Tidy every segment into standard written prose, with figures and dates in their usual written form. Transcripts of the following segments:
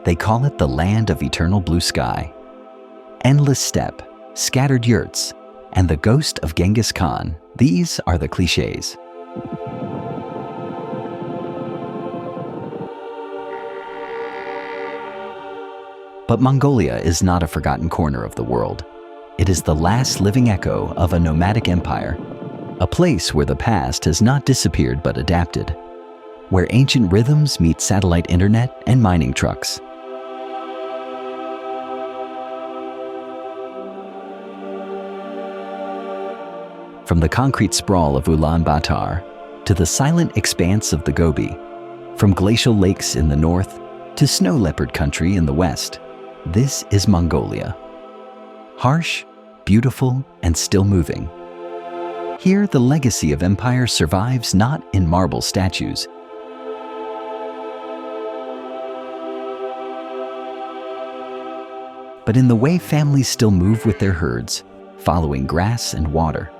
They call it the land of eternal blue sky. Endless steppe, scattered yurts, and the ghost of Genghis Khan, these are the clichés. But Mongolia is not a forgotten corner of the world. It is the last living echo of a nomadic empire, a place where the past has not disappeared but adapted, where ancient rhythms meet satellite internet and mining trucks. From the concrete sprawl of Ulaanbaatar to the silent expanse of the Gobi, from glacial lakes in the north to snow leopard country in the west, this is Mongolia. Harsh, beautiful, and still moving. Here, the legacy of empire survives not in marble statues, but in the way families still move with their herds, following grass and water.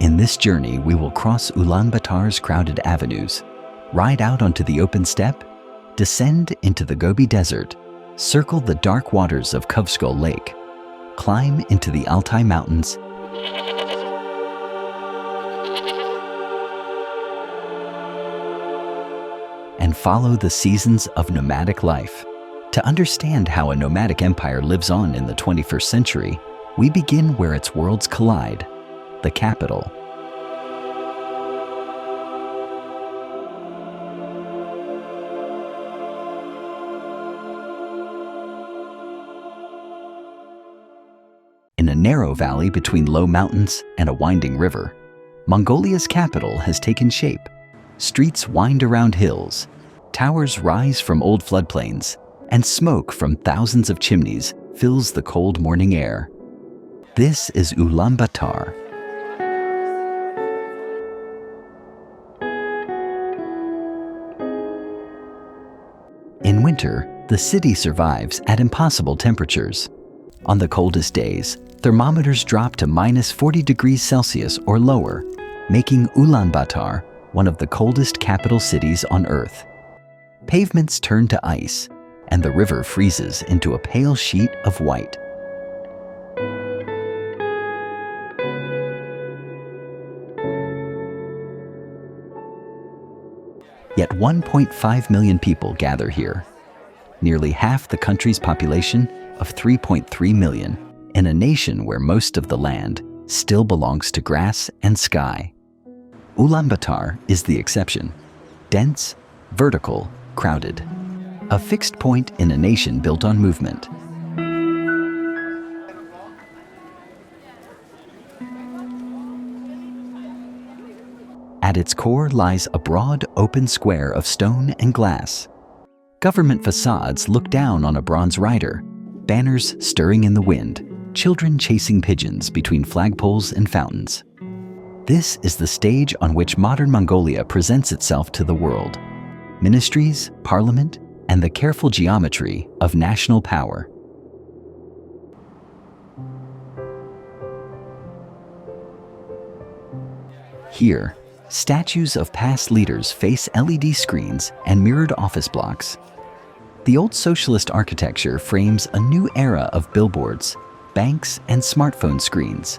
In this journey, we will cross Ulaanbaatar's crowded avenues, ride out onto the open steppe, descend into the Gobi Desert, circle the dark waters of Khuvsgul Lake, climb into the Altai Mountains, and follow the seasons of nomadic life. To understand how a nomadic empire lives on in the 21st century, we begin where its worlds collide, the capital. In a narrow valley between low mountains and a winding river, Mongolia's capital has taken shape. Streets wind around hills, towers rise from old floodplains, and smoke from thousands of chimneys fills the cold morning air. This is Ulaanbaatar. In winter, the city survives at impossible temperatures. On the coldest days, thermometers drop to -40 degrees Celsius or lower, making Ulaanbaatar one of the coldest capital cities on Earth. Pavements turn to ice, and the river freezes into a pale sheet of white. Yet 1.5 million people gather here, nearly half the country's population of 3.3 million, in a nation where most of the land still belongs to grass and sky. Ulaanbaatar is the exception. Dense, vertical, crowded. A fixed point in a nation built on movement. At its core lies a broad, open square of stone and glass. Government facades look down on a bronze rider, banners stirring in the wind, children chasing pigeons between flagpoles and fountains. This is the stage on which modern Mongolia presents itself to the world. Ministries, parliament, and the careful geometry of national power. Here, statues of past leaders face LED screens and mirrored office blocks. The old socialist architecture frames a new era of billboards, banks, and smartphone screens.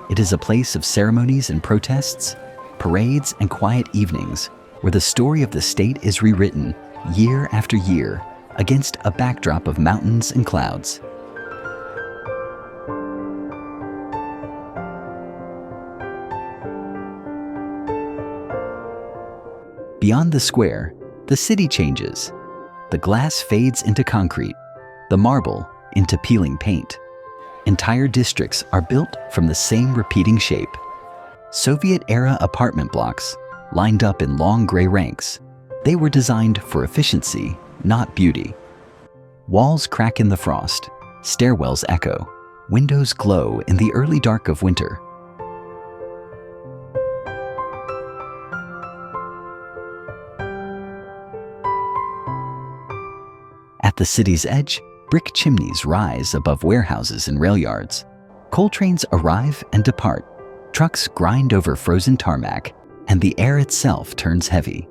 It is a place of ceremonies and protests, parades and quiet evenings, where the story of the state is rewritten year after year against a backdrop of mountains and clouds. Beyond the square, the city changes. The glass fades into concrete, the marble into peeling paint. Entire districts are built from the same repeating shape. Soviet-era apartment blocks lined up in long gray ranks. They were designed for efficiency, not beauty. Walls crack in the frost, stairwells echo, windows glow in the early dark of winter. At the city's edge, brick chimneys rise above warehouses and rail yards. Coal trains arrive and depart. Trucks grind over frozen tarmac, and the air itself turns heavy.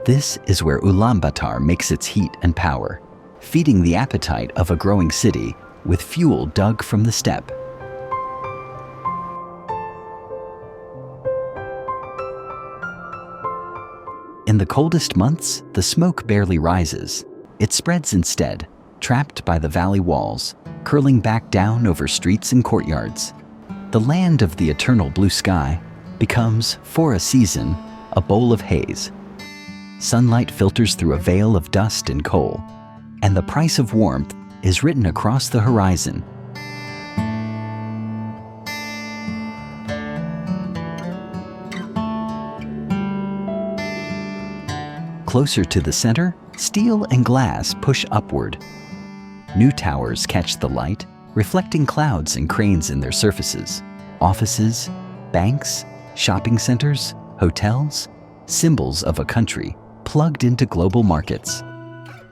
This is where Ulaanbaatar makes its heat and power, feeding the appetite of a growing city with fuel dug from the steppe. In the coldest months, the smoke barely rises. It spreads instead, trapped by the valley walls, curling back down over streets and courtyards. The land of the eternal blue sky becomes, for a season, a bowl of haze. Sunlight filters through a veil of dust and coal, and the price of warmth is written across the horizon. Closer to the center, steel and glass push upward. New towers catch the light, reflecting clouds and cranes in their surfaces. Offices, banks, shopping centers, hotels, symbols of a country plugged into global markets.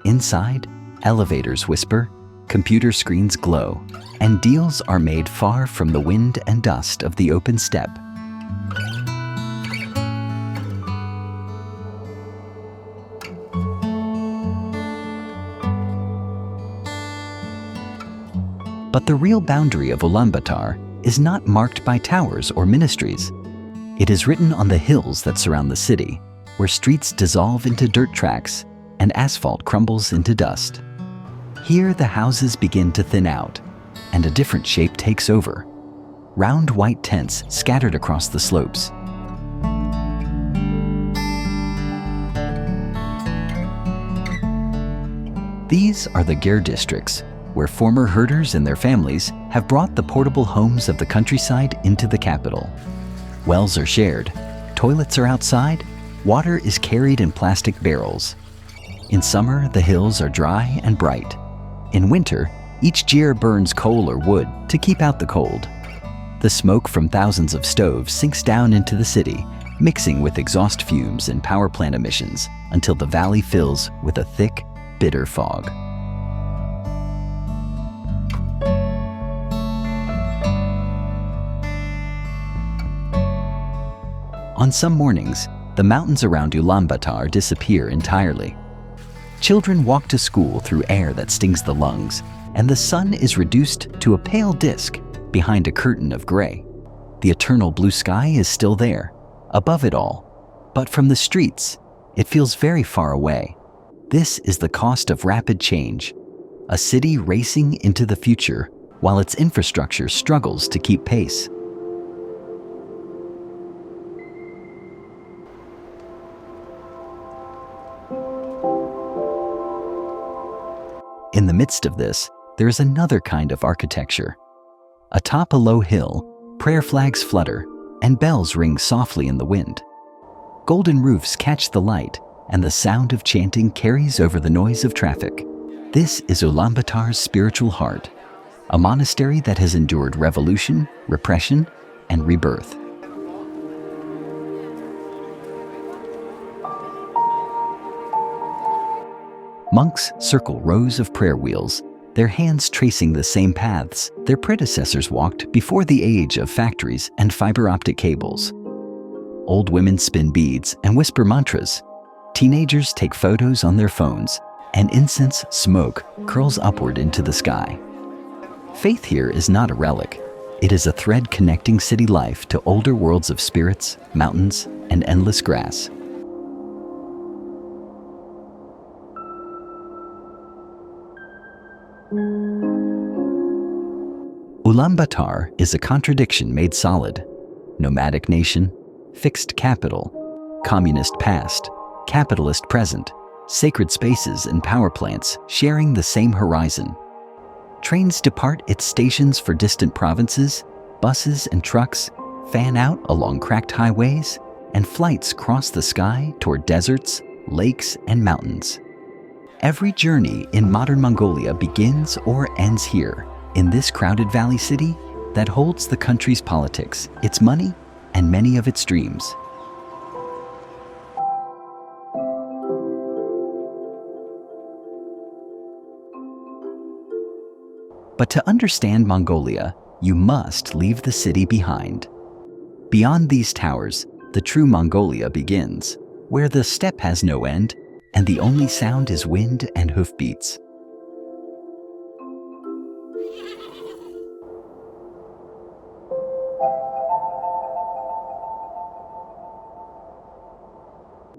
Inside, elevators whisper, computer screens glow, and deals are made far from the wind and dust of the open steppe. But the real boundary of Ulaanbaatar is not marked by towers or ministries. It is written on the hills that surround the city, where streets dissolve into dirt tracks and asphalt crumbles into dust. Here the houses begin to thin out, and a different shape takes over. Round white tents scattered across the slopes. These are the Ger districts, where former herders and their families have brought the portable homes of the countryside into the capital. Wells are shared, toilets are outside, water is carried in plastic barrels. In summer, the hills are dry and bright. In winter, each Ger burns coal or wood to keep out the cold. The smoke from thousands of stoves sinks down into the city, mixing with exhaust fumes and power plant emissions until the valley fills with a thick, bitter fog. On some mornings, the mountains around Ulaanbaatar disappear entirely. Children walk to school through air that stings the lungs, and the sun is reduced to a pale disk behind a curtain of gray. The eternal blue sky is still there, above it all, but from the streets, it feels very far away. This is the cost of rapid change, a city racing into the future while its infrastructure struggles to keep pace. In the midst of this, there is another kind of architecture. Atop a low hill, prayer flags flutter and bells ring softly in the wind. Golden roofs catch the light, and the sound of chanting carries over the noise of traffic. This is Ulaanbaatar's spiritual heart, a monastery that has endured revolution, repression, and rebirth. Monks circle rows of prayer wheels, their hands tracing the same paths their predecessors walked before the age of factories and fiber optic cables. Old women spin beads and whisper mantras. Teenagers take photos on their phones, and incense smoke curls upward into the sky. Faith here is not a relic. It is a thread connecting city life to older worlds of spirits, mountains, and endless grass. Ulaanbaatar is a contradiction made solid. Nomadic nation, fixed capital, communist past, capitalist present, sacred spaces and power plants sharing the same horizon. Trains depart its stations for distant provinces, buses and trucks fan out along cracked highways, and flights cross the sky toward deserts, lakes, and mountains. Every journey in modern Mongolia begins or ends here, in this crowded valley city that holds the country's politics, its money, and many of its dreams. But to understand Mongolia, you must leave the city behind. Beyond these towers, the true Mongolia begins, where the steppe has no end, and the only sound is wind and hoofbeats.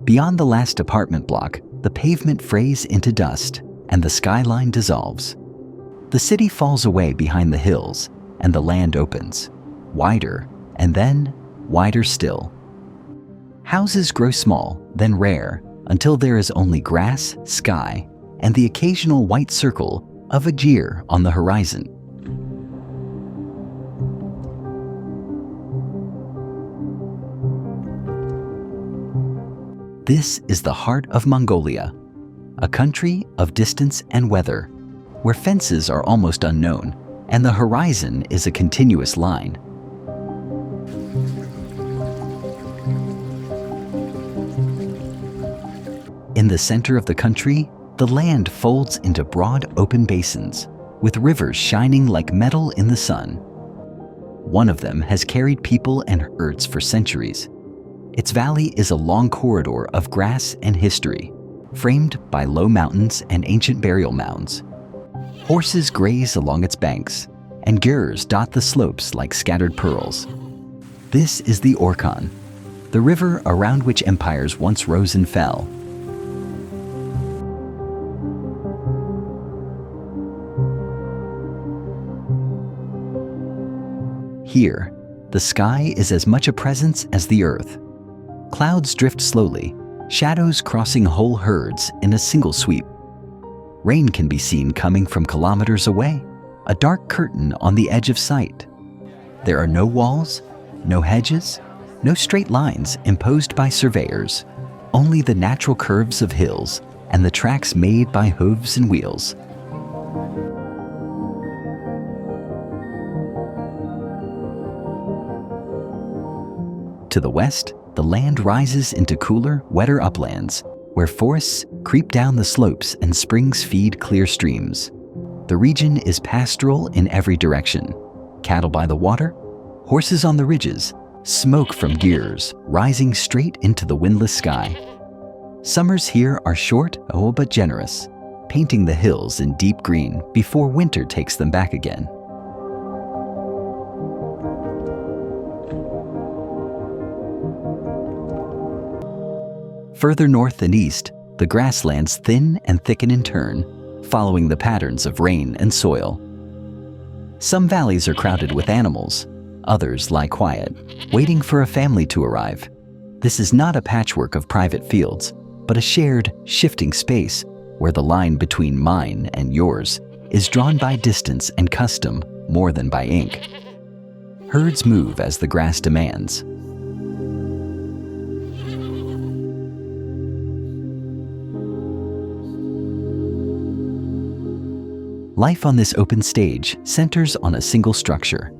Beyond the last apartment block, the pavement frays into dust, and the skyline dissolves. The city falls away behind the hills, and the land opens, wider, and then wider still. Houses grow small, then rare, until there is only grass, sky, and the occasional white circle of a gyre on the horizon. This is the heart of Mongolia, a country of distance and weather, where fences are almost unknown, and the horizon is a continuous line. In the center of the country, the land folds into broad open basins, with rivers shining like metal in the sun. One of them has carried people and herds for centuries. Its valley is a long corridor of grass and history, framed by low mountains and ancient burial mounds. Horses graze along its banks, and gyres dot the slopes like scattered pearls. This is the Orkhon, the river around which empires once rose and fell. Here, the sky is as much a presence as the earth. Clouds drift slowly, shadows crossing whole herds in a single sweep. Rain can be seen coming from kilometers away, a dark curtain on the edge of sight. There are no walls, no hedges, no straight lines imposed by surveyors, only the natural curves of hills and the tracks made by hooves and wheels. To the west, the land rises into cooler, wetter uplands, where forests creep down the slopes and springs feed clear streams. The region is pastoral in every direction. Cattle by the water, horses on the ridges, smoke from gyres rising straight into the windless sky. Summers here are short, but generous, painting the hills in deep green before winter takes them back again. Further north and east, the grasslands thin and thicken in turn, following the patterns of rain and soil. Some valleys are crowded with animals, others lie quiet, waiting for a family to arrive. This is not a patchwork of private fields, but a shared, shifting space where the line between mine and yours is drawn by distance and custom more than by ink. Herds move as the grass demands. Life on this open stage centers on a single structure.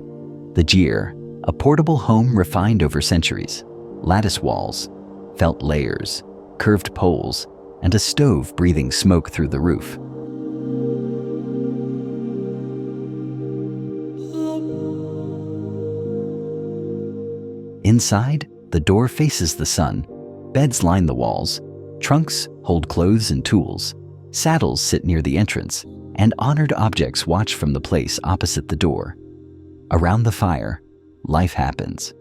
The gyre, a portable home refined over centuries. Lattice walls, felt layers, curved poles, and a stove breathing smoke through the roof. Inside, the door faces the sun. Beds line the walls. Trunks hold clothes and tools. Saddles sit near the entrance, and honored objects watch from the place opposite the door. Around the fire, life happens.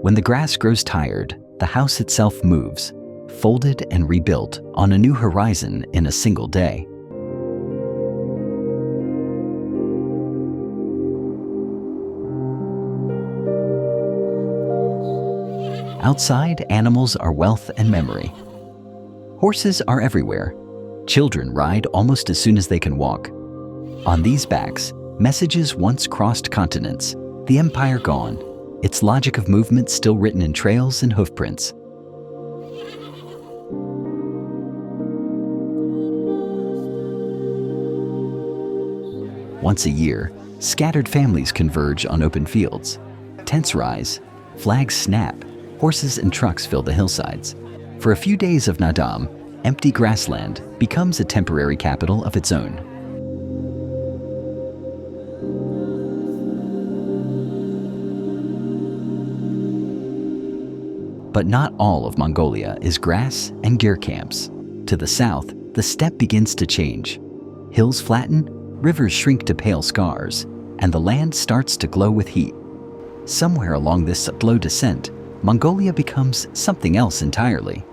When the grass grows tired, the house itself moves, folded and rebuilt on a new horizon in a single day. Outside, animals are wealth and memory. Horses are everywhere. Children ride almost as soon as they can walk. On these backs, messages once crossed continents, the empire gone, its logic of movement still written in trails and hoofprints. Once a year, scattered families converge on open fields. Tents rise, flags snap, horses and trucks fill the hillsides. For a few days of Nadam, empty grassland becomes a temporary capital of its own. But not all of Mongolia is grass and gear camps. To the south, the steppe begins to change. Hills flatten, rivers shrink to pale scars, and the land starts to glow with heat. Somewhere along this slow descent, Mongolia becomes something else entirely.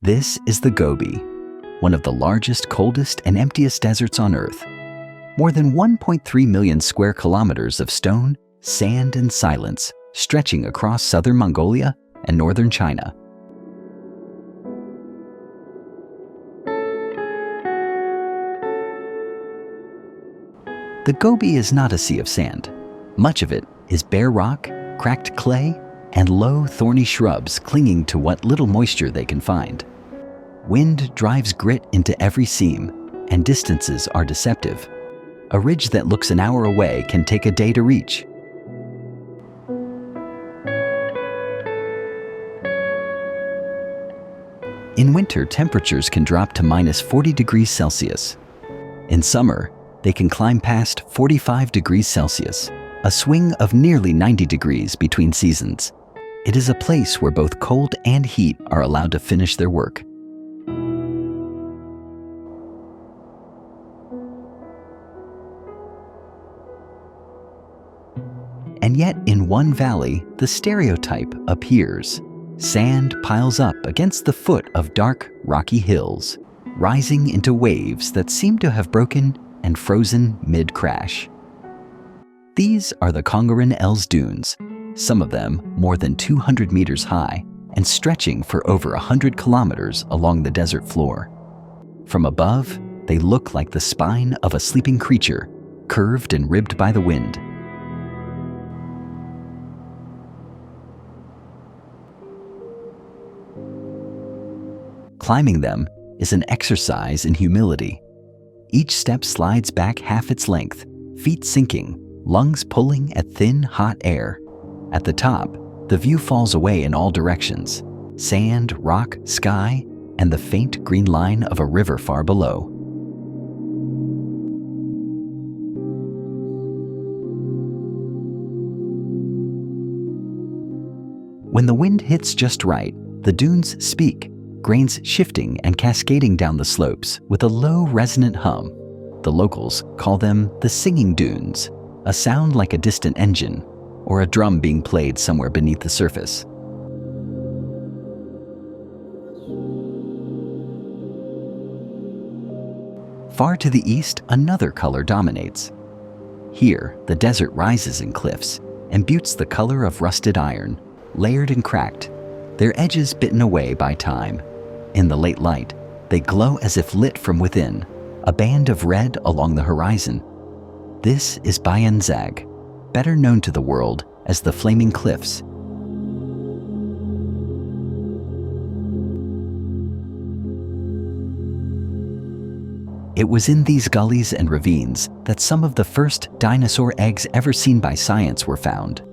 This is the Gobi, one of the largest, coldest, and emptiest deserts on Earth. More than 1.3 million square kilometers of stone, sand, and silence stretching across southern Mongolia and northern China. The Gobi is not a sea of sand. Much of it is bare rock, cracked clay, and low, thorny shrubs clinging to what little moisture they can find. Wind drives grit into every seam, and distances are deceptive. A ridge that looks an hour away can take a day to reach. In winter, temperatures can drop to -40 degrees Celsius. In summer, they can climb past 45 degrees Celsius, a swing of nearly 90 degrees between seasons. It is a place where both cold and heat are allowed to finish their work. And yet, in one valley, the stereotype appears. Sand piles up against the foot of dark, rocky hills, rising into waves that seem to have broken and frozen mid-crash. These are the Kongerin Els Dunes, some of them more than 200 meters high and stretching for over 100 kilometers along the desert floor. From above, they look like the spine of a sleeping creature, curved and ribbed by the wind. Climbing them is an exercise in humility. Each step slides back half its length, feet sinking, lungs pulling at thin, hot air. At the top, the view falls away in all directions: sand, rock, sky, and the faint green line of a river far below. When the wind hits just right, the dunes speak, grains shifting and cascading down the slopes with a low, resonant hum. The locals call them the singing dunes, a sound like a distant engine or a drum being played somewhere beneath the surface. Far to the east, another color dominates. Here, the desert rises in cliffs and buttes the color of rusted iron, layered and cracked, their edges bitten away by time. In the late light, they glow as if lit from within, a band of red along the horizon. This is Bayan Zag, better known to the world as the Flaming Cliffs. It was in these gullies and ravines that some of the first dinosaur eggs ever seen by science were found.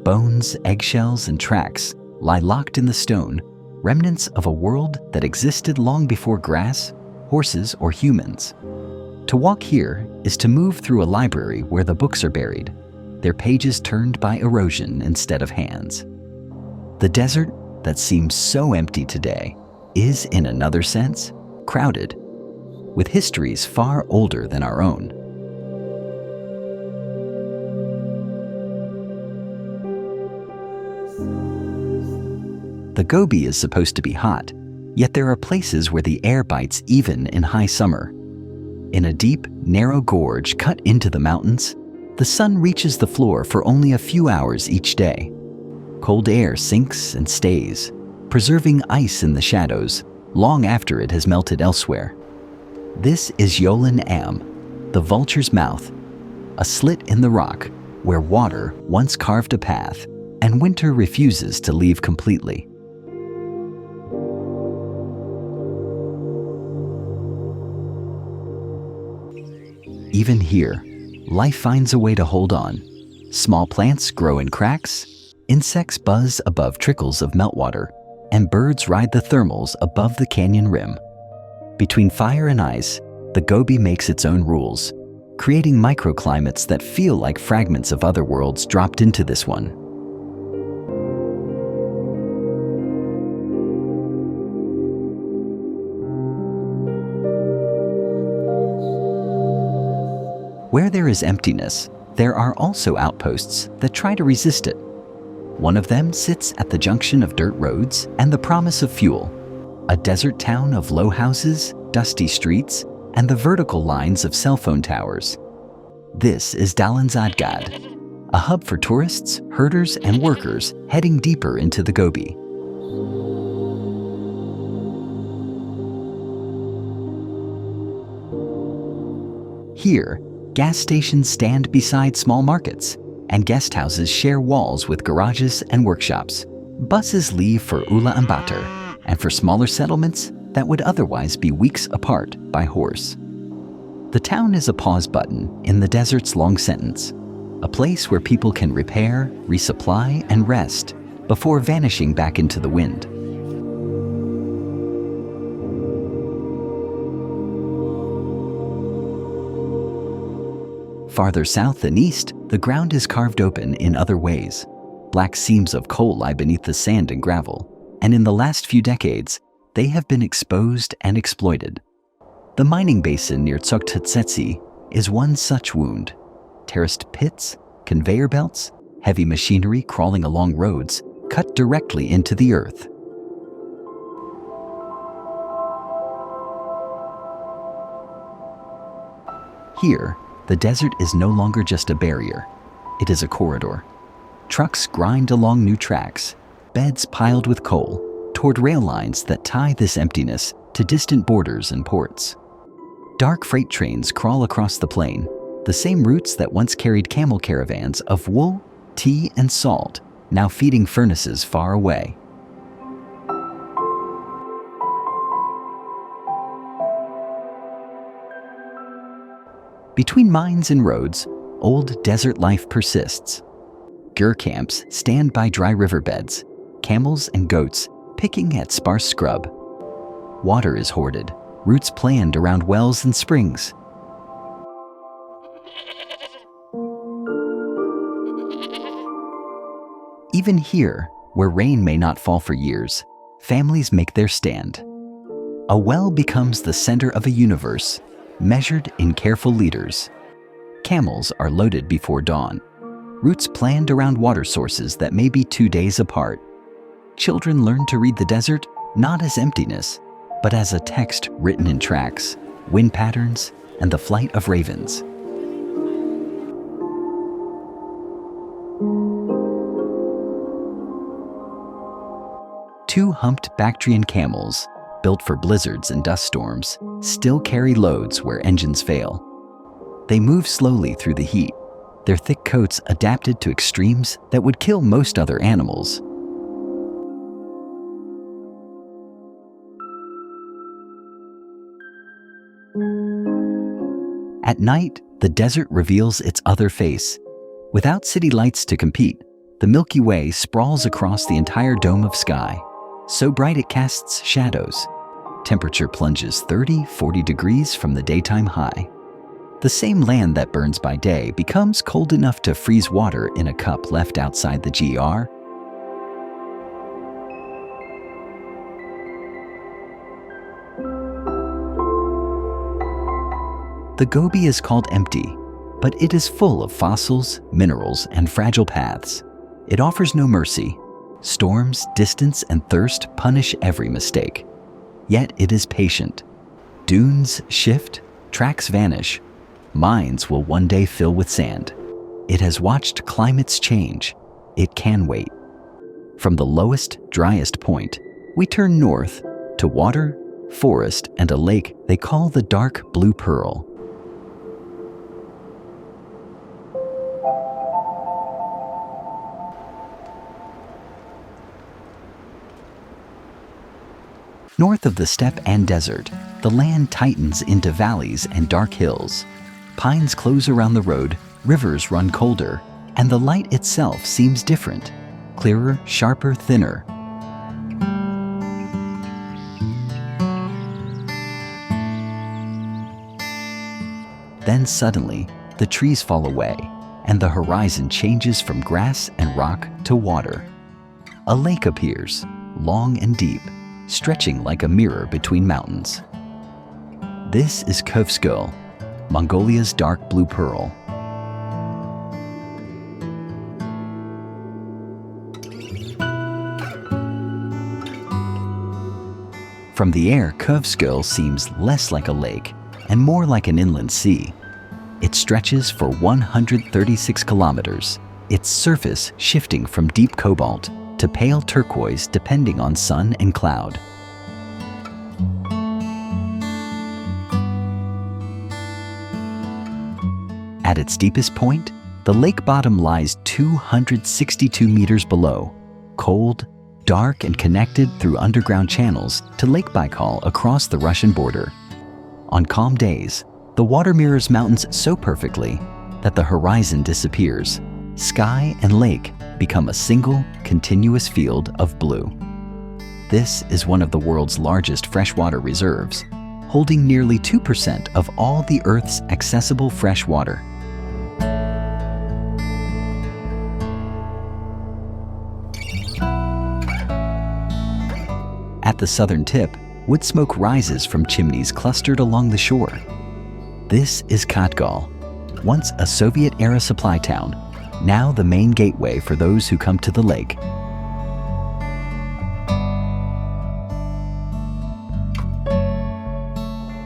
Bones, eggshells, and tracks lie locked in the stone, remnants of a world that existed long before grass, horses, or humans. To walk here is to move through a library where the books are buried, their pages turned by erosion instead of hands. The desert that seems so empty today is, in another sense, crowded, with histories far older than our own. The Gobi is supposed to be hot, yet there are places where the air bites even in high summer. In a deep, narrow gorge cut into the mountains, the sun reaches the floor for only a few hours each day. Cold air sinks and stays, preserving ice in the shadows long after it has melted elsewhere. This is Ulaanbaatar, the vulture's mouth, a slit in the rock where water once carved a path and winter refuses to leave completely. Even here, life finds a way to hold on. Small plants grow in cracks, insects buzz above trickles of meltwater, and birds ride the thermals above the canyon rim. Between fire and ice, the Gobi makes its own rules, creating microclimates that feel like fragments of other worlds dropped into this one. Where there is emptiness, there are also outposts that try to resist it. One of them sits at the junction of dirt roads and the promise of fuel, a desert town of low houses, dusty streets, and the vertical lines of cell phone towers. This is Ulaanbaatar, a hub for tourists, herders, and workers heading deeper into the Gobi. Here, gas stations stand beside small markets, and guest houses share walls with garages and workshops. Buses leave for Ulaanbaatar, and for smaller settlements that would otherwise be weeks apart by horse. The town is a pause button in the desert's long sentence, a place where people can repair, resupply, and rest before vanishing back into the wind. Farther south and east, the ground is carved open in other ways. Black seams of coal lie beneath the sand and gravel, and in the last few decades, they have been exposed and exploited. The mining basin near Tsokhtsetsi is one such wound. Terraced pits, conveyor belts, heavy machinery crawling along roads cut directly into the earth. Here, the desert is no longer just a barrier. It is a corridor. Trucks grind along new tracks, beds piled with coal, toward rail lines that tie this emptiness to distant borders and ports. Dark freight trains crawl across the plain, the same routes that once carried camel caravans of wool, tea, and salt, now feeding furnaces far away. Between mines and roads, old desert life persists. Gur camps stand by dry riverbeds, camels and goats picking at sparse scrub. Water is hoarded, routes planned around wells and springs. Even here, where rain may not fall for years, families make their stand. A well becomes the center of a universe, measured in careful liters. Camels are loaded before dawn, routes planned around water sources that may be 2 days apart. Children learn to read the desert not as emptiness, but as a text written in tracks, wind patterns, and the flight of ravens. Two humped Bactrian camels, built for blizzards and dust storms, still carry loads where engines fail. They move slowly through the heat, their thick coats adapted to extremes that would kill most other animals. At night, the desert reveals its other face. Without city lights to compete, the Milky Way sprawls across the entire dome of sky, so bright it casts shadows. Temperature plunges 30-40 degrees from the daytime high. The same land that burns by day becomes cold enough to freeze water in a cup left outside the GR. The Gobi is called empty, but it is full of fossils, minerals, and fragile paths. It offers no mercy. Storms, distance, and thirst punish every mistake. Yet it is patient. Dunes shift, tracks vanish. Mines will one day fill with sand. It has watched climates change. It can wait. From the lowest, driest point, we turn north to water, forest, and a lake they call the dark blue pearl. North of the steppe and desert, the land tightens into valleys and dark hills. Pines close around the road, rivers run colder, and the light itself seems different, clearer, sharper, thinner. Then suddenly, the trees fall away, and the horizon changes from grass and rock to water. A lake appears, long and deep, stretching like a mirror between mountains. This is Khuvsgul, Mongolia's dark blue pearl. From the air, Khuvsgul seems less like a lake and more like an inland sea. It stretches for 136 kilometers, its surface shifting from deep cobalt to pale turquoise depending on sun and cloud. At its deepest point, the lake bottom lies 262 meters below, cold, dark, and connected through underground channels to Lake Baikal across the Russian border. On calm days, the water mirrors mountains so perfectly that the horizon disappears. Sky and lake become a single, continuous field of blue. This is one of the world's largest freshwater reserves, holding nearly 2% of all the Earth's accessible fresh water. At the southern tip, wood smoke rises from chimneys clustered along the shore. This is Khatgal, once a Soviet-era supply town, now the main gateway for those who come to the lake.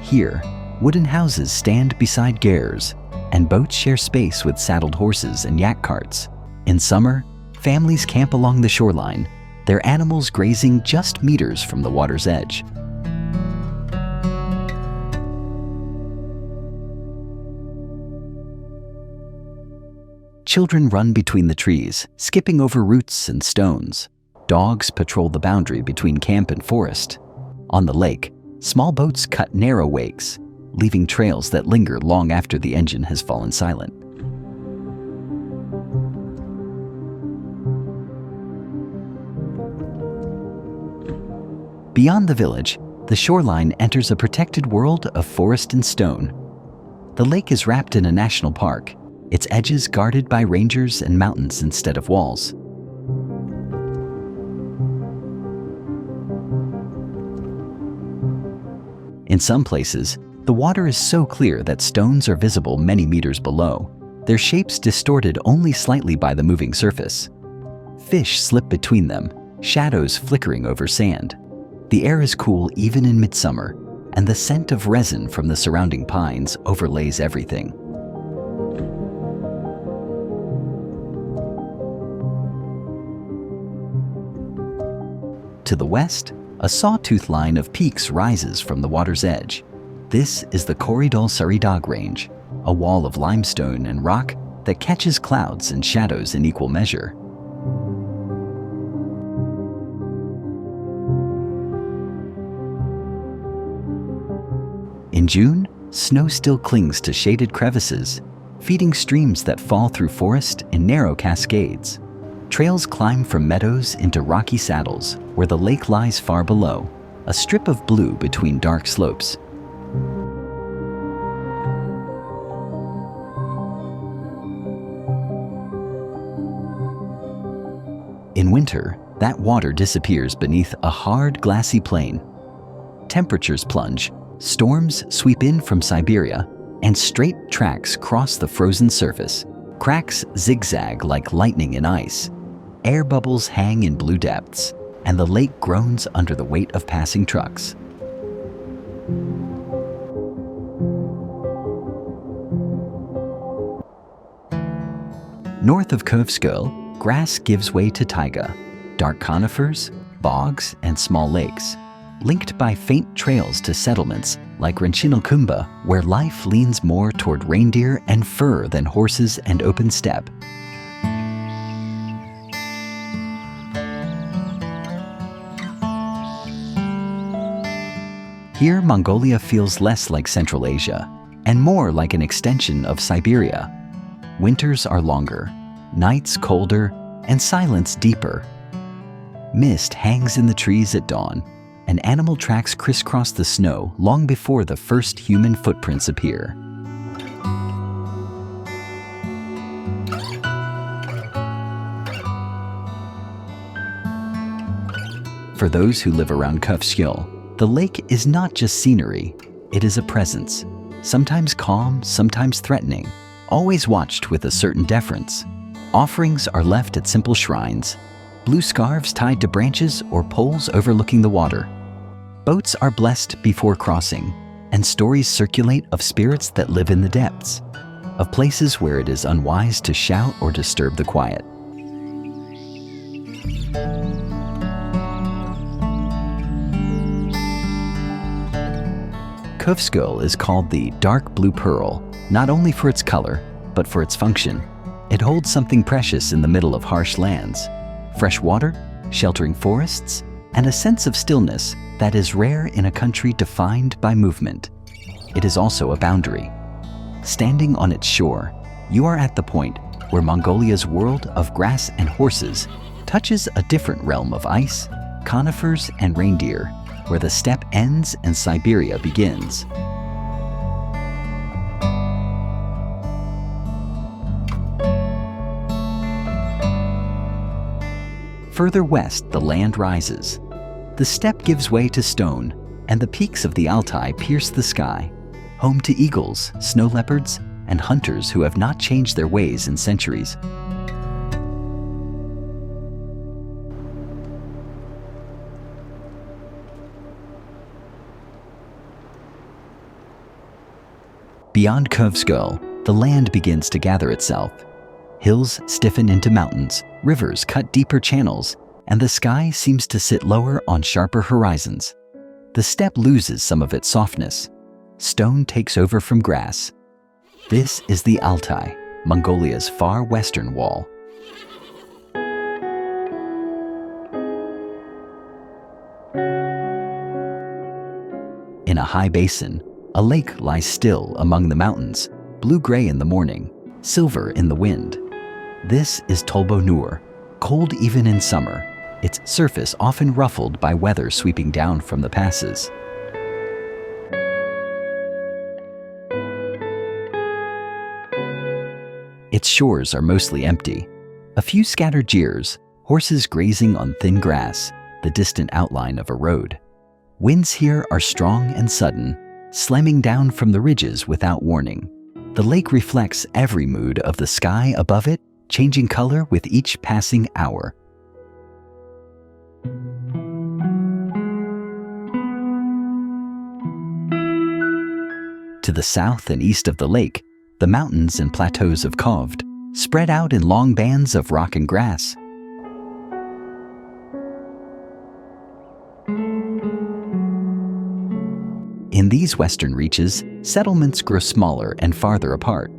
Here, wooden houses stand beside gers, and boats share space with saddled horses and yak carts. In summer, families camp along the shoreline, their animals grazing just meters from the water's edge. Children run between the trees, skipping over roots and stones. Dogs patrol the boundary between camp and forest. On the lake, small boats cut narrow wakes, leaving trails that linger long after the engine has fallen silent. Beyond the village, the shoreline enters a protected world of forest and stone. The lake is wrapped in a national park, its edges guarded by rangers and mountains instead of walls. In some places, the water is so clear that stones are visible many meters below, their shapes distorted only slightly by the moving surface. Fish slip between them, shadows flickering over sand. The air is cool even in midsummer, and the scent of resin from the surrounding pines overlays everything. To the west, a sawtooth line of peaks rises from the water's edge. This is the Corridor Saridag Range, a wall of limestone and rock that catches clouds and shadows in equal measure. In June, snow still clings to shaded crevices, feeding streams that fall through forest in narrow cascades. Trails climb from meadows into rocky saddles where the lake lies far below, a strip of blue between dark slopes. In winter, that water disappears beneath a hard, glassy plain. Temperatures plunge, storms sweep in from Siberia, and straight tracks cross the frozen surface. Cracks zigzag like lightning in ice. Air bubbles hang in blue depths, and the lake groans under the weight of passing trucks. North of Khuvsgul, grass gives way to taiga, dark conifers, bogs, and small lakes, linked by faint trails to settlements like Renchinalkumba, where life leans more toward reindeer and fur than horses and open steppe. Here, Mongolia feels less like Central Asia and more like an extension of Siberia. Winters are longer, nights colder, and silence deeper. Mist hangs in the trees at dawn, and animal tracks crisscross the snow long before the first human footprints appear. For those who live around Khuvsgul, the lake is not just scenery, it is a presence, sometimes calm, sometimes threatening, always watched with a certain deference. Offerings are left at simple shrines, blue scarves tied to branches or poles overlooking the water. Boats are blessed before crossing, and stories circulate of spirits that live in the depths, of places where it is unwise to shout or disturb the quiet. Khuvsgul is called the dark blue pearl, not only for its color, but for its function. It holds something precious in the middle of harsh lands: fresh water, sheltering forests, and a sense of stillness that is rare in a country defined by movement. It is also a boundary. Standing on its shore, you are at the point where Mongolia's world of grass and horses touches a different realm of ice, conifers, and reindeer, where the steppe ends and Siberia begins. Further west, the land rises. The steppe gives way to stone, and the peaks of the Altai pierce the sky, home to eagles, snow leopards, and hunters who have not changed their ways in centuries. Beyond Khuvsgul, the land begins to gather itself. Hills stiffen into mountains, rivers cut deeper channels, and the sky seems to sit lower on sharper horizons. The steppe loses some of its softness. Stone takes over from grass. This is the Altai, Mongolia's far western wall. In a high basin, a lake lies still among the mountains, blue-gray in the morning, silver in the wind. This is Tolbo Nur, cold even in summer, its surface often ruffled by weather sweeping down from the passes. Its shores are mostly empty. A few scattered gyrs, horses grazing on thin grass, the distant outline of a road. Winds here are strong and sudden, slamming down from the ridges without warning. The lake reflects every mood of the sky above it, changing color with each passing hour. To the south and east of the lake, the mountains and plateaus of Khovd spread out in long bands of rock and grass. In these western reaches, settlements grow smaller and farther apart.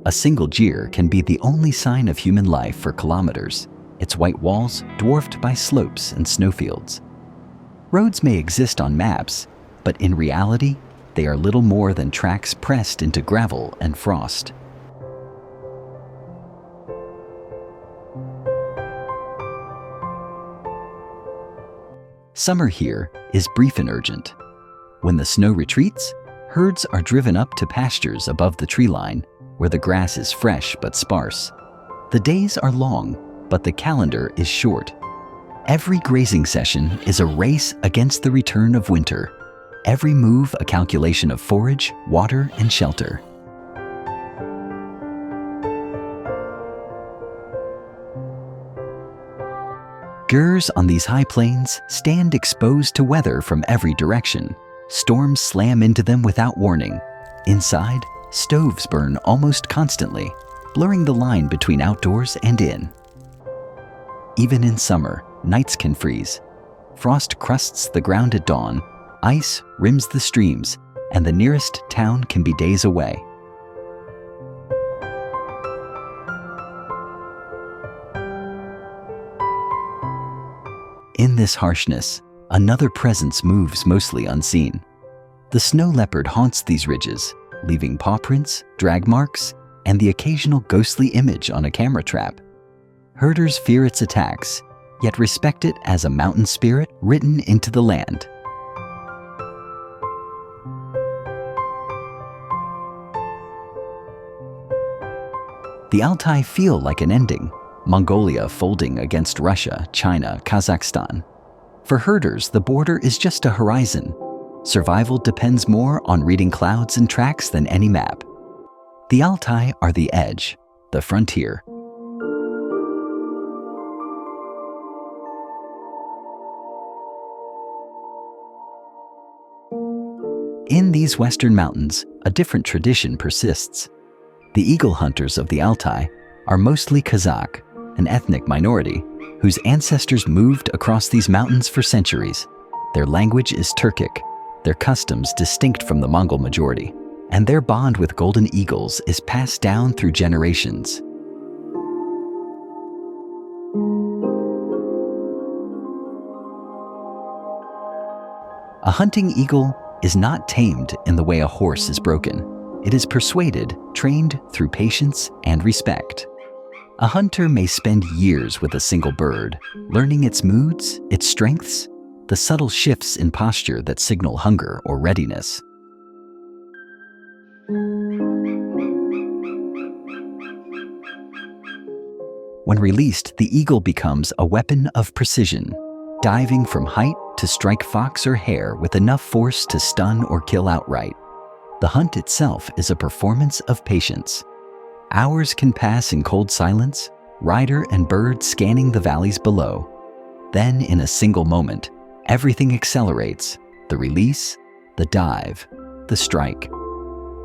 A single gyr can be the only sign of human life for kilometers, its white walls dwarfed by slopes and snowfields. Roads may exist on maps, but in reality, they are little more than tracks pressed into gravel and frost. Summer here is brief and urgent. When the snow retreats, herds are driven up to pastures above the tree line, where the grass is fresh but sparse. The days are long, but the calendar is short. Every grazing session is a race against the return of winter. Every move a calculation of forage, water, and shelter. Gyrs on these high plains stand exposed to weather from every direction. Storms slam into them without warning. Inside, stoves burn almost constantly, blurring the line between outdoors and in. Even in summer, nights can freeze. Frost crusts the ground at dawn, ice rims the streams, and the nearest town can be days away. In this harshness, another presence moves mostly unseen. The snow leopard haunts these ridges, leaving paw prints, drag marks, and the occasional ghostly image on a camera trap. Herders fear its attacks, yet respect it as a mountain spirit written into the land. The Altai feel like an ending, Mongolia folding against Russia, China, Kazakhstan. For herders, the border is just a horizon. Survival depends more on reading clouds and tracks than any map. The Altai are the edge, the frontier. In these western mountains, a different tradition persists. The eagle hunters of the Altai are mostly Kazakh, an ethnic minority whose ancestors moved across these mountains for centuries. Their language is Turkic, their customs distinct from the Mongol majority, and their bond with golden eagles is passed down through generations. A hunting eagle is not tamed in the way a horse is broken. It is persuaded, trained through patience and respect. A hunter may spend years with a single bird, learning its moods, its strengths, the subtle shifts in posture that signal hunger or readiness. When released, the eagle becomes a weapon of precision, diving from height to strike fox or hare with enough force to stun or kill outright. The hunt itself is a performance of patience. Hours can pass in cold silence, rider and bird scanning the valleys below. Then, in a single moment, everything accelerates: the release, the dive, the strike.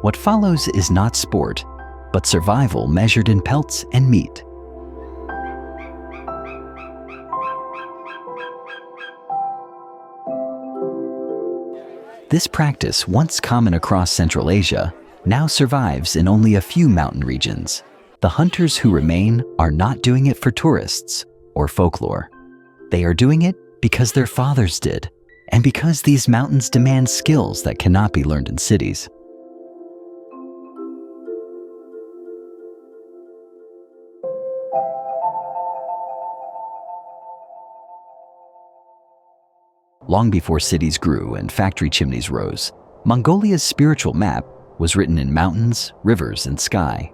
What follows is not sport, but survival measured in pelts and meat. This practice, once common across Central Asia, now survives in only a few mountain regions. The hunters who remain are not doing it for tourists or folklore. They are doing it because their fathers did, and because these mountains demand skills that cannot be learned in cities. Long before cities grew and factory chimneys rose, Mongolia's spiritual map was written in mountains, rivers, and sky.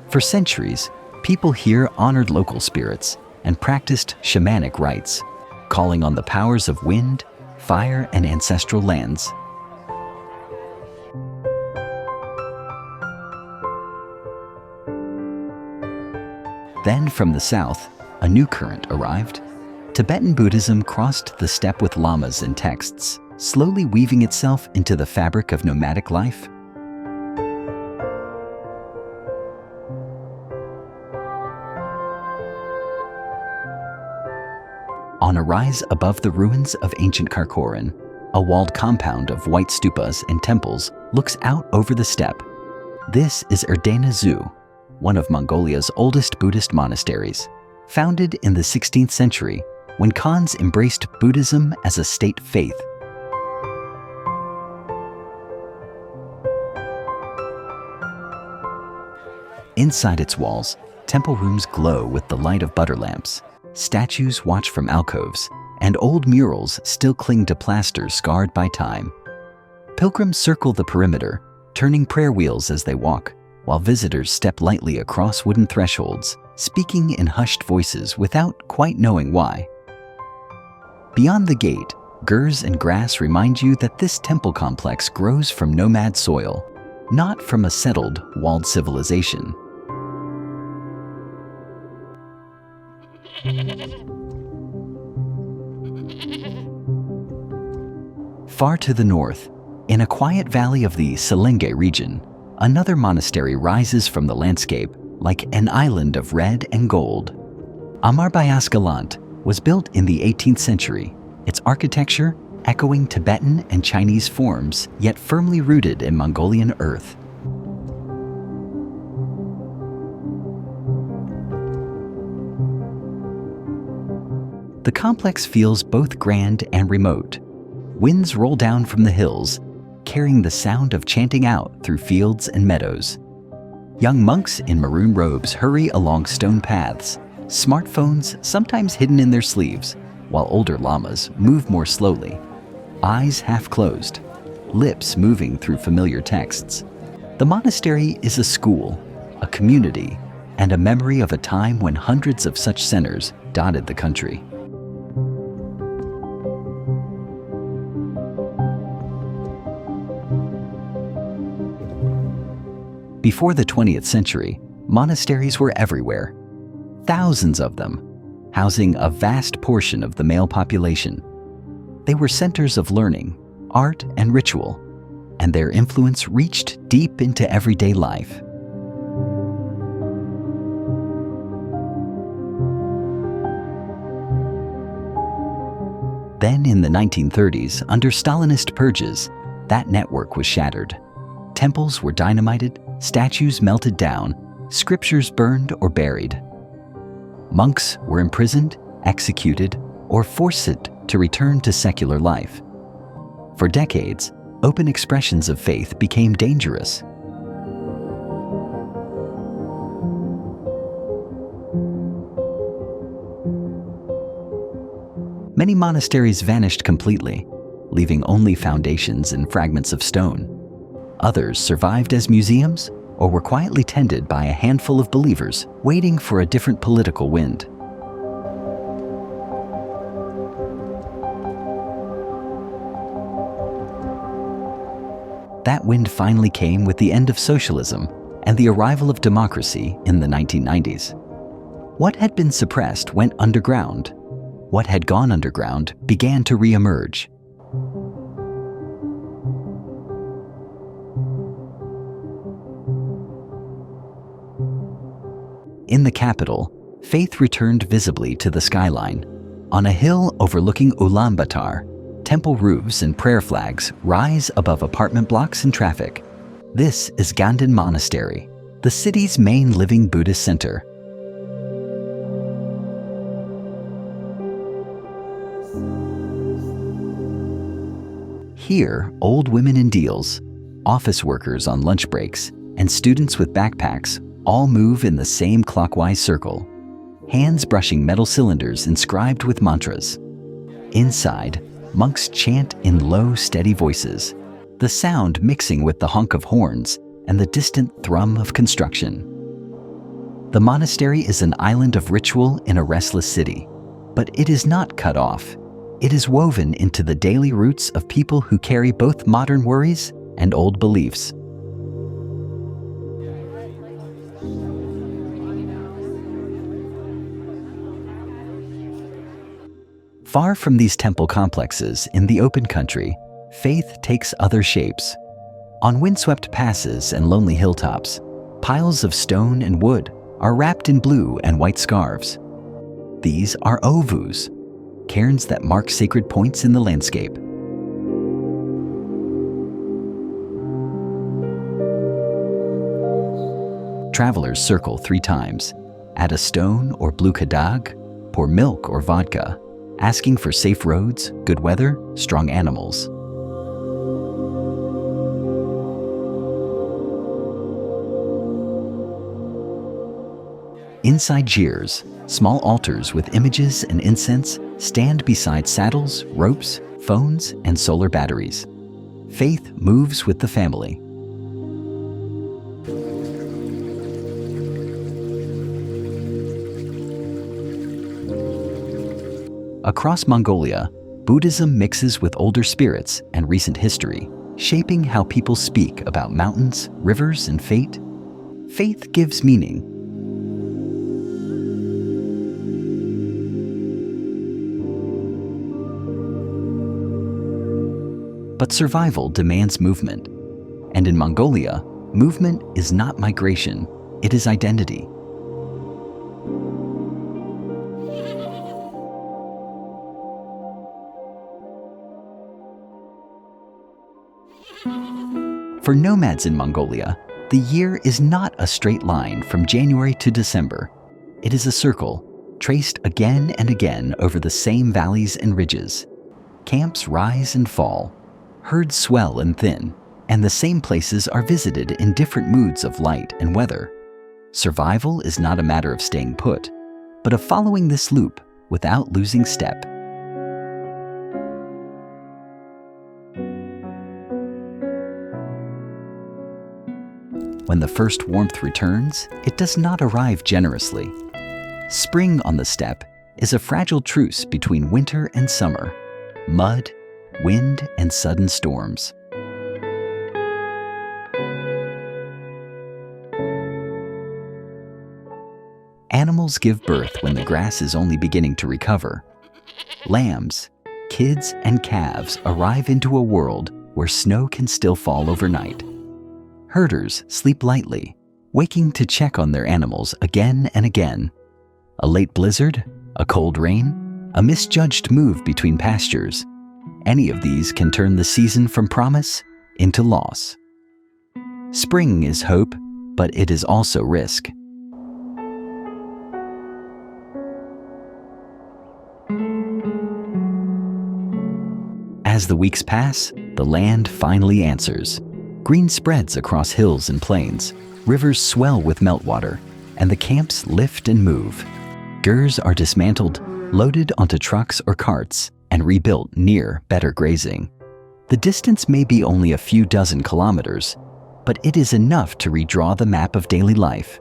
For centuries, people here honored local spirits and practiced shamanic rites, calling on the powers of wind, fire, and ancestral lands. Then, from the south, a new current arrived. Tibetan Buddhism crossed the steppe with lamas and texts, slowly weaving itself into the fabric of nomadic life. On a rise above the ruins of ancient Karakoram, a walled compound of white stupas and temples looks out over the steppe. This is Erdene Zu, one of Mongolia's oldest Buddhist monasteries, founded in the 16th century when Khans embraced Buddhism as a state faith. Inside its walls, temple rooms glow with the light of butter lamps. Statues watch from alcoves, and old murals still cling to plasters scarred by time. Pilgrims circle the perimeter, turning prayer wheels as they walk, while visitors step lightly across wooden thresholds, speaking in hushed voices without quite knowing why. Beyond the gate, gurs and grass remind you that this temple complex grows from nomad soil, not from a settled, walled civilization. Far to the north, in a quiet valley of the Selenge region, another monastery rises from the landscape like an island of red and gold. Amarbayas Galant was built in the 18th century, its architecture echoing Tibetan and Chinese forms, yet firmly rooted in Mongolian earth. The complex feels both grand and remote. Winds roll down from the hills, carrying the sound of chanting out through fields and meadows. Young monks in maroon robes hurry along stone paths, smartphones sometimes hidden in their sleeves, while older lamas move more slowly, eyes half closed, lips moving through familiar texts. The monastery is a school, a community, and a memory of a time when hundreds of such centers dotted the country. Before the 20th century, monasteries were everywhere, thousands of them, housing a vast portion of the male population. They were centers of learning, art, and ritual, and their influence reached deep into everyday life. Then in the 1930s, under Stalinist purges, that network was shattered. Temples were dynamited, statues melted down, scriptures burned or buried. Monks were imprisoned, executed, or forced to return to secular life. For decades, open expressions of faith became dangerous. Many monasteries vanished completely, leaving only foundations and fragments of stone. Others survived as museums or were quietly tended by a handful of believers waiting for a different political wind. That wind finally came with the end of socialism and the arrival of democracy in the 1990s. What had been suppressed went underground. What had gone underground began to re-emerge. In the capital, faith returned visibly to the skyline. On a hill overlooking Ulaanbaatar, temple roofs and prayer flags rise above apartment blocks and traffic. This is Ganden Monastery, the city's main living Buddhist center. Here, old women in deals, office workers on lunch breaks, and students with backpacks all move in the same clockwise circle, hands brushing metal cylinders inscribed with mantras. Inside, monks chant in low, steady voices, the sound mixing with the honk of horns and the distant thrum of construction. The monastery is an island of ritual in a restless city, but it is not cut off. It is woven into the daily roots of people who carry both modern worries and old beliefs. Far from these temple complexes in the open country, faith takes other shapes. On windswept passes and lonely hilltops, piles of stone and wood are wrapped in blue and white scarves. These are ovus, cairns that mark sacred points in the landscape. Travelers circle 3 times, add a stone or blue kadag, pour milk or vodka, asking for safe roads, good weather, strong animals. Inside jirs, small altars with images and incense stand beside saddles, ropes, phones, and solar batteries. Faith moves with the family. Across Mongolia, Buddhism mixes with older spirits and recent history, shaping how people speak about mountains, rivers, and fate. Faith gives meaning. But survival demands movement. And in Mongolia, movement is not migration, it is identity. For nomads in Mongolia, the year is not a straight line from January to December. It is a circle, traced again and again over the same valleys and ridges. Camps rise and fall. Herds swell and thin, and the same places are visited in different moods of light and weather. Survival is not a matter of staying put, but of following this loop without losing step. When the first warmth returns, it does not arrive generously. Spring on the steppe is a fragile truce between winter and summer, mud, wind, and sudden storms. Animals give birth when the grass is only beginning to recover. Lambs, kids, and calves arrive into a world where snow can still fall overnight. Herders sleep lightly, waking to check on their animals again and again. A late blizzard, a cold rain, a misjudged move between pastures. Any of these can turn the season from promise into loss. Spring is hope, but it is also risk. As the weeks pass, the land finally answers. Green spreads across hills and plains, rivers swell with meltwater, and the camps lift and move. Gers are dismantled, loaded onto trucks or carts, and rebuilt near better grazing. The distance may be only a few dozen kilometers, but it is enough to redraw the map of daily life.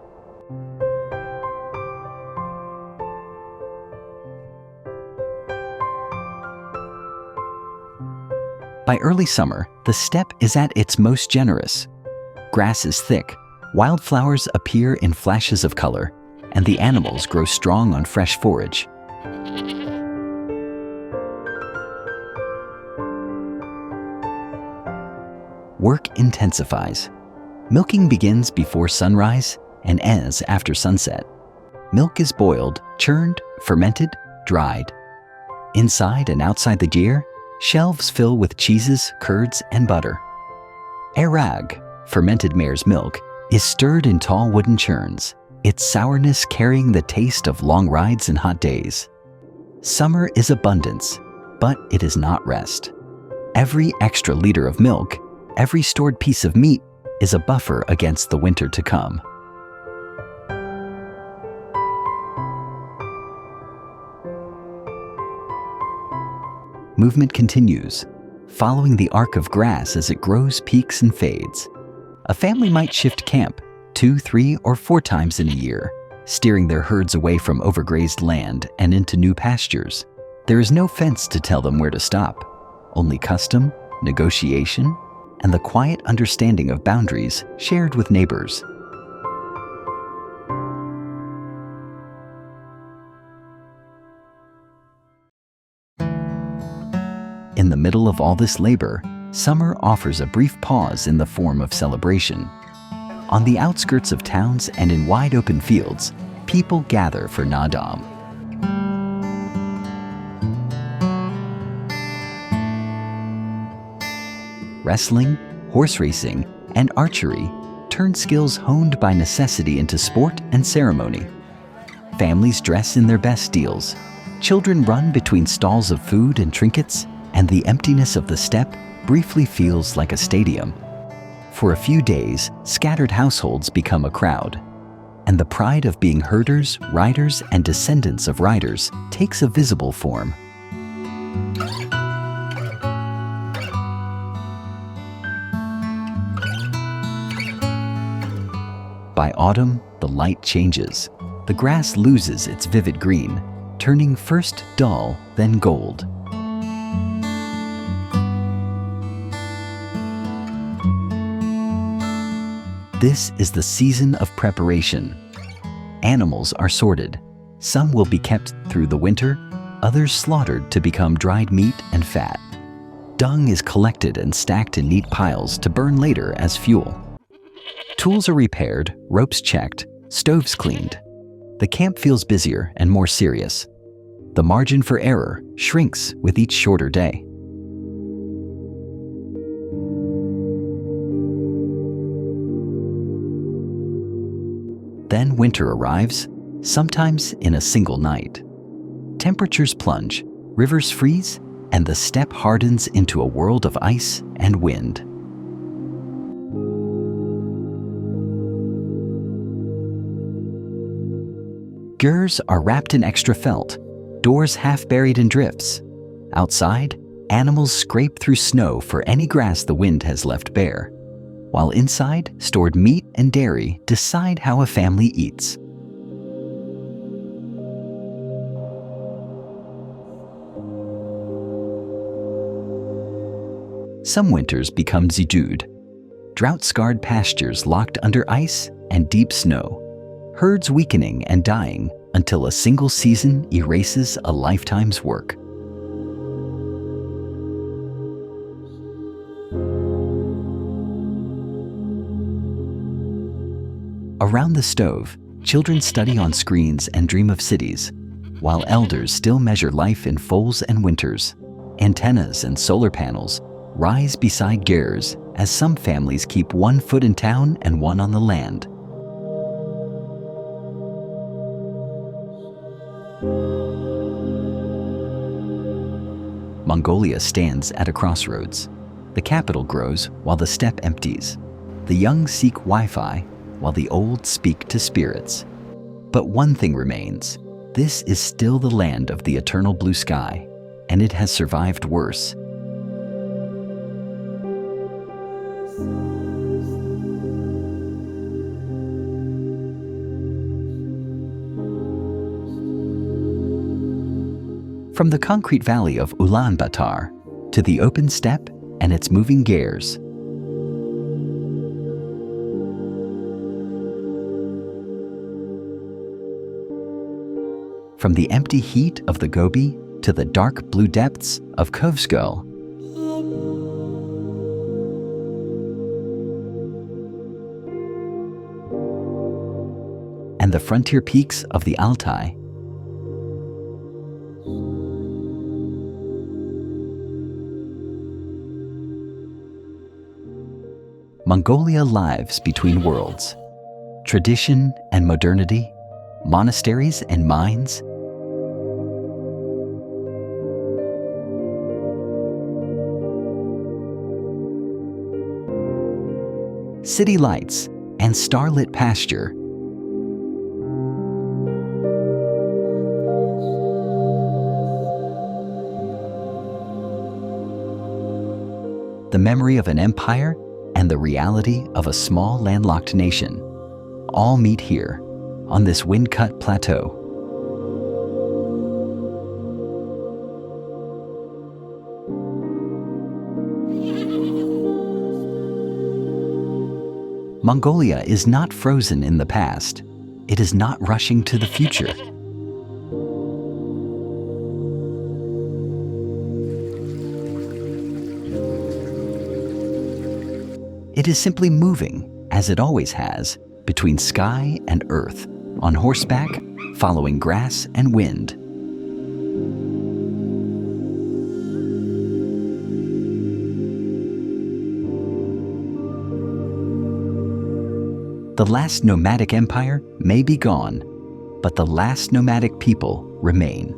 By early summer, the steppe is at its most generous. Grass is thick, wildflowers appear in flashes of color, and the animals grow strong on fresh forage. Work intensifies. Milking begins before sunrise and ends after sunset. Milk is boiled, churned, fermented, dried. Inside and outside the gyr, shelves fill with cheeses, curds, and butter. Erag, fermented mare's milk, is stirred in tall wooden churns, its sourness carrying the taste of long rides and hot days. Summer is abundance, but it is not rest. Every extra liter of milk, every stored piece of meat, is a buffer against the winter to come. Movement continues, following the arc of grass as it grows, peaks, and fades. A family might shift camp 2, 3, or 4 times in a year, steering their herds away from overgrazed land and into new pastures. There is no fence to tell them where to stop, only custom, negotiation, and the quiet understanding of boundaries shared with neighbors. In the middle of all this labor, summer offers a brief pause in the form of celebration. On the outskirts of towns and in wide open fields, people gather for Nadam. Wrestling, horse racing, and archery turn skills honed by necessity into sport and ceremony. Families dress in their best steels. Children run between stalls of food and trinkets, and the emptiness of the steppe briefly feels like a stadium. For a few days, scattered households become a crowd, and the pride of being herders, riders, and descendants of riders takes a visible form. By autumn, the light changes. The grass loses its vivid green, turning first dull, then gold. This is the season of preparation. Animals are sorted. Some will be kept through the winter, others slaughtered to become dried meat and fat. Dung is collected and stacked in neat piles to burn later as fuel. Tools are repaired, ropes checked, stoves cleaned. The camp feels busier and more serious. The margin for error shrinks with each shorter day. Then winter arrives, sometimes in a single night. Temperatures plunge, rivers freeze, and the steppe hardens into a world of ice and wind. Gers are wrapped in extra felt, doors half buried in drifts. Outside, animals scrape through snow for any grass the wind has left bare, while inside, stored meat and dairy decide how a family eats. Some winters become zidud, drought-scarred pastures locked under ice and deep snow. herds weakening and dying until a single season erases a lifetime's work. Around the stove, children study on screens and dream of cities, while elders still measure life in foals and winters. Antennas and solar panels rise beside gears as some families keep one foot in town and one on the land. Mongolia stands at a crossroads. The capital grows while the steppe empties. The young seek Wi-Fi while the old speak to spirits. But one thing remains. This is still the land of the eternal blue sky, and it has survived worse. From the concrete valley of Ulaanbaatar to the open steppe and its moving gears, from the empty heat of the Gobi to the dark blue depths of Khuvsgul, and the frontier peaks of the Altai, Mongolia lives between worlds, tradition and modernity, monasteries and mines. City lights and starlit pasture. The memory of an empire and the reality of a small landlocked nation all meet here on this wind-cut plateau. Mongolia is not frozen in the past. It is not rushing to the future. It is simply moving, as it always has, between sky and earth, on horseback, following grass and wind. The last nomadic empire may be gone, but the last nomadic people remain.